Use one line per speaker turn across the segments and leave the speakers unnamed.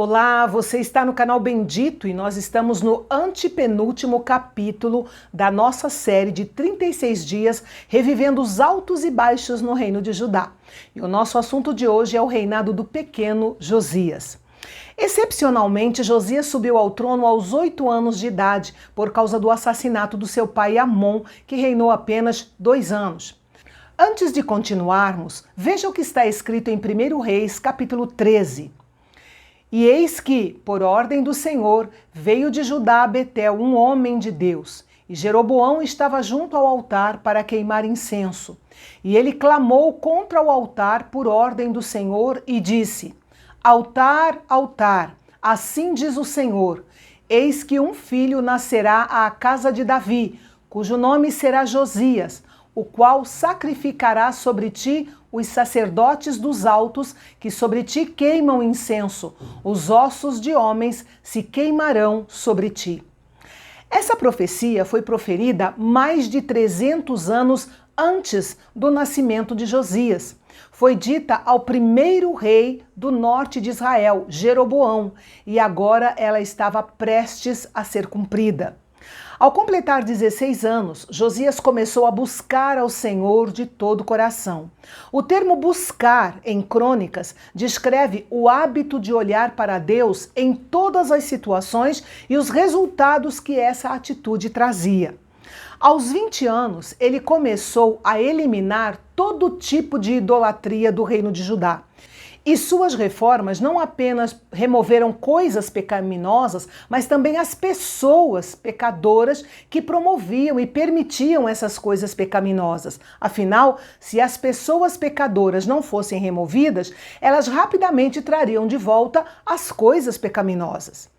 Olá, você está no canal Bendito e nós estamos no antepenúltimo capítulo da nossa série de 36 dias revivendo os altos e baixos no reino de Judá. E o nosso assunto de hoje é o reinado do pequeno Josias. Excepcionalmente, Josias subiu ao trono aos 8 anos de idade por causa do assassinato do seu pai Amon, que reinou apenas 2 anos. Antes de continuarmos, veja o que está escrito em 1 Reis, capítulo 13. E eis que, por ordem do Senhor, veio de Judá a Betel um homem de Deus, e Jeroboão estava junto ao altar para queimar incenso. E ele clamou contra o altar por ordem do Senhor e disse: Altar, altar, assim diz o Senhor, eis que um filho nascerá à casa de Davi, cujo nome será Josias, o qual sacrificará sobre ti os sacerdotes dos altos que sobre ti queimam incenso, os ossos de homens se queimarão sobre ti. Essa profecia foi proferida mais de 300 anos antes do nascimento de Josias. Foi dita ao primeiro rei do norte de Israel, Jeroboão, e agora ela estava prestes a ser cumprida. Ao completar 16 anos, Josias começou a buscar ao Senhor de todo o coração. O termo buscar, em Crônicas, descreve o hábito de olhar para Deus em todas as situações e os resultados que essa atitude trazia. Aos 20 anos, ele começou a eliminar todo tipo de idolatria do reino de Judá. E suas reformas não apenas removeram coisas pecaminosas, mas também as pessoas pecadoras que promoviam e permitiam essas coisas pecaminosas. Afinal, se as pessoas pecadoras não fossem removidas, elas rapidamente trariam de volta as coisas pecaminosas.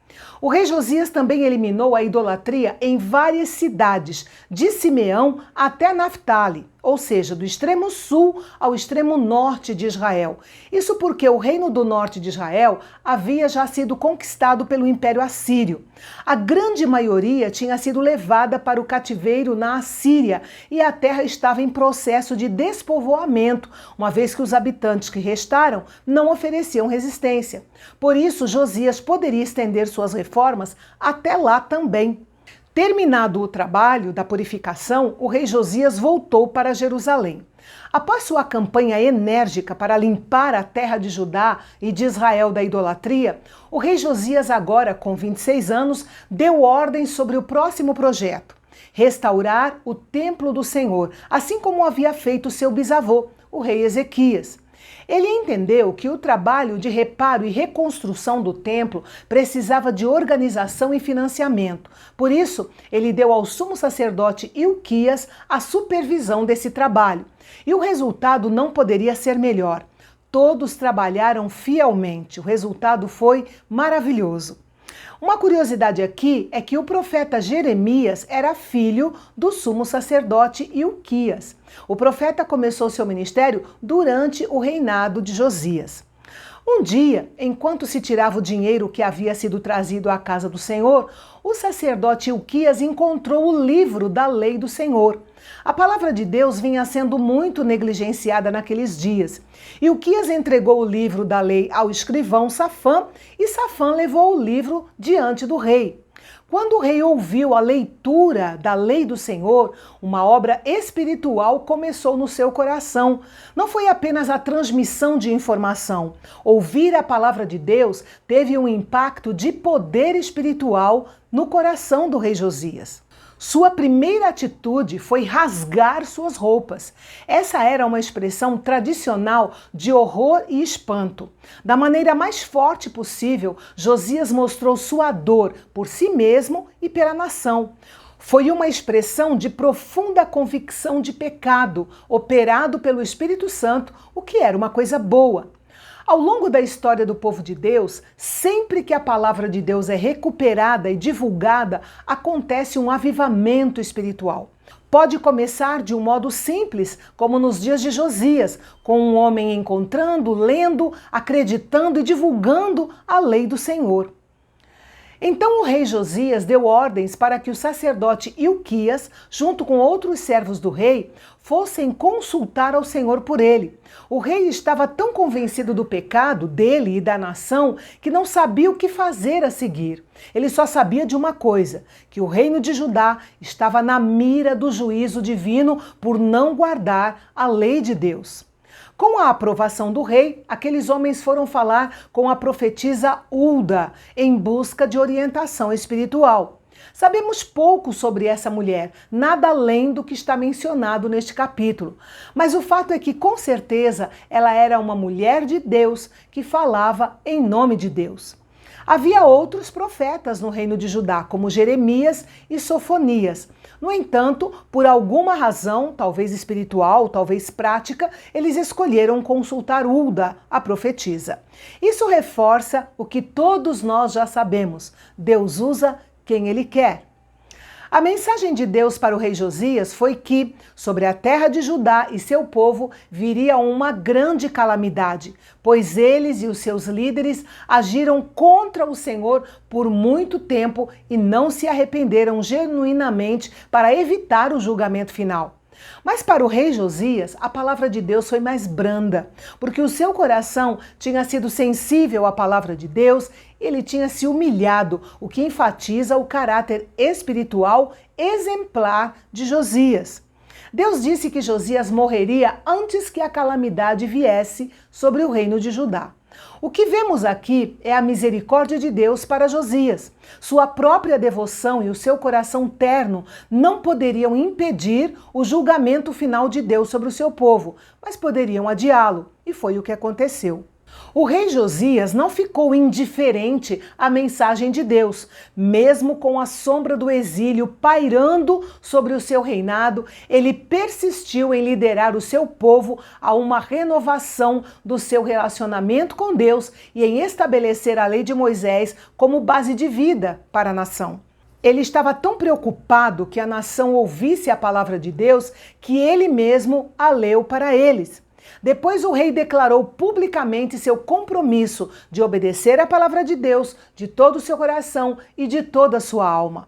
O rei Josias também eliminou a idolatria em várias cidades, de Simeão até Naftali, ou seja, do extremo sul ao extremo norte de Israel. Isso porque o reino do norte de Israel havia já sido conquistado pelo Império Assírio. A grande maioria tinha sido levada para o cativeiro na Assíria e a terra estava em processo de despovoamento, uma vez que os habitantes que restaram não ofereciam resistência. Por isso, Josias poderia estender suas reformas até lá também. Terminado o trabalho da purificação, o rei Josias voltou para Jerusalém. Após sua campanha enérgica para limpar a terra de Judá e de Israel da idolatria, o rei Josias, agora com 26 anos, deu ordem sobre o próximo projeto: restaurar o templo do Senhor, assim como havia feito seu bisavô, o rei Ezequias. Ele entendeu que o trabalho de reparo e reconstrução do templo precisava de organização e financiamento. Por isso, ele deu ao sumo sacerdote Hilquias a supervisão desse trabalho. E o resultado não poderia ser melhor. Todos trabalharam fielmente. O resultado foi maravilhoso. Uma curiosidade aqui é que o profeta Jeremias era filho do sumo sacerdote Hilquias. O profeta começou seu ministério durante o reinado de Josias. Um dia, enquanto se tirava o dinheiro que havia sido trazido à casa do Senhor, o sacerdote Hilquias encontrou o livro da lei do Senhor. A palavra de Deus vinha sendo muito negligenciada naqueles dias. Hilquias entregou o livro da lei ao escrivão Safã e Safã levou o livro diante do rei. Quando o rei ouviu a leitura da lei do Senhor, uma obra espiritual começou no seu coração. Não foi apenas a transmissão de informação. Ouvir a palavra de Deus teve um impacto de poder espiritual no coração do rei Josias. Sua primeira atitude foi rasgar suas roupas. Essa era uma expressão tradicional de horror e espanto. Da maneira mais forte possível, Josias mostrou sua dor por si mesmo e pela nação. Foi uma expressão de profunda convicção de pecado, operado pelo Espírito Santo, o que era uma coisa boa. Ao longo da história do povo de Deus, sempre que a palavra de Deus é recuperada e divulgada, acontece um avivamento espiritual. Pode começar de um modo simples, como nos dias de Josias, com um homem encontrando, lendo, acreditando e divulgando a lei do Senhor. Então o rei Josias deu ordens para que o sacerdote Ilquias, junto com outros servos do rei, fossem consultar ao Senhor por ele. O rei estava tão convencido do pecado dele e da nação que não sabia o que fazer a seguir. Ele só sabia de uma coisa, que o reino de Judá estava na mira do juízo divino por não guardar a lei de Deus. Com a aprovação do rei, aqueles homens foram falar com a profetisa Hulda em busca de orientação espiritual. Sabemos pouco sobre essa mulher, nada além do que está mencionado neste capítulo. Mas o fato é que, com certeza, ela era uma mulher de Deus que falava em nome de Deus. Havia outros profetas no reino de Judá, como Jeremias e Sofonias. No entanto, por alguma razão, talvez espiritual, talvez prática, eles escolheram consultar Hulda, a profetisa. Isso reforça o que todos nós já sabemos: Deus usa quem Ele quer. A mensagem de Deus para o rei Josias foi que, sobre a terra de Judá e seu povo, viria uma grande calamidade, pois eles e os seus líderes agiram contra o Senhor por muito tempo e não se arrependeram genuinamente para evitar o julgamento final. Mas para o rei Josias, a palavra de Deus foi mais branda, porque o seu coração tinha sido sensível à palavra de Deus, ele tinha se humilhado, o que enfatiza o caráter espiritual exemplar de Josias. Deus disse que Josias morreria antes que a calamidade viesse sobre o reino de Judá. O que vemos aqui é a misericórdia de Deus para Josias. Sua própria devoção e o seu coração terno não poderiam impedir o julgamento final de Deus sobre o seu povo, mas poderiam adiá-lo, e foi o que aconteceu. O rei Josias não ficou indiferente à mensagem de Deus. Mesmo com a sombra do exílio pairando sobre o seu reinado, ele persistiu em liderar o seu povo a uma renovação do seu relacionamento com Deus e em estabelecer a lei de Moisés como base de vida para a nação. Ele estava tão preocupado que a nação ouvisse a palavra de Deus que ele mesmo a leu para eles. Depois o rei declarou publicamente seu compromisso de obedecer à palavra de Deus de todo o seu coração e de toda a sua alma.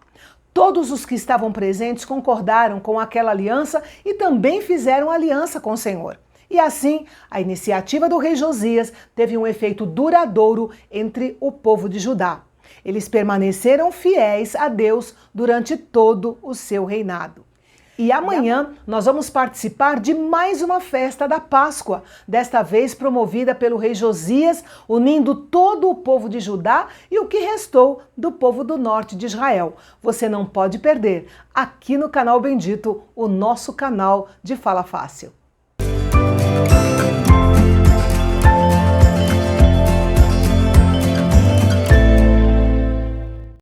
Todos os que estavam presentes concordaram com aquela aliança e também fizeram aliança com o Senhor. E assim, a iniciativa do rei Josias teve um efeito duradouro entre o povo de Judá. Eles permaneceram fiéis a Deus durante todo o seu reinado. E amanhã nós vamos participar de mais uma festa da Páscoa, desta vez promovida pelo rei Josias, unindo todo o povo de Judá e o que restou do povo do norte de Israel. Você não pode perder, aqui no Canal Bendito, o nosso canal de Fala Fácil.